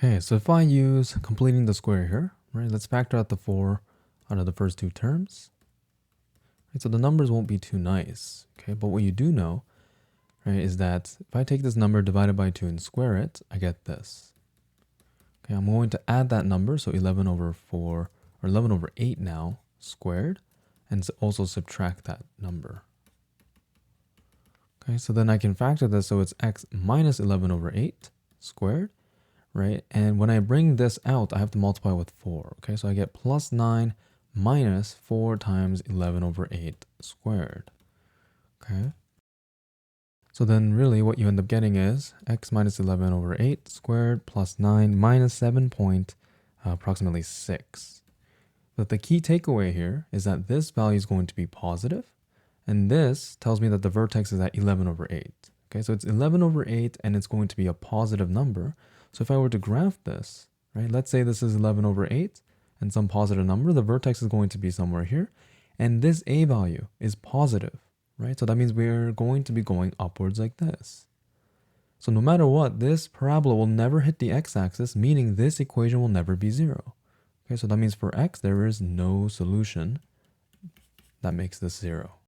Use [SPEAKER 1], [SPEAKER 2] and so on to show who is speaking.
[SPEAKER 1] Okay, so if I use completing the square here, right, let's factor out the 4 out of the first two terms. Right, so the numbers won't be too nice, okay? But what you do know, right, is that if I take this number divided by 2 and square it, I get this. Okay, I'm going to add that number, so 11 over 4, or 11 over 8 now, squared, and also subtract that number. Okay, so then I can factor this, so it's x minus 11 over 8 squared, right? And when I bring this out, I have to multiply with 4, okay? So I get plus 9 minus 4 times 11 over 8 squared, okay? So then really what you end up getting is x minus 11 over 8 squared plus 9 minus 7 point approximately 6. But the key takeaway here is that this value is going to be positive, and this tells me that the vertex is at 11 over 8. Okay, so it's 11 over 8 and it's going to be a positive number. So if I were to graph this, right, let's say this is 11 over 8 and some positive number, the vertex is going to be somewhere here. And this a value is positive, right? So that means we're going to be going upwards like this. So no matter what, this parabola will never hit the x-axis, meaning this equation will never be 0. Okay, so that means for x, there is no solution that makes this 0.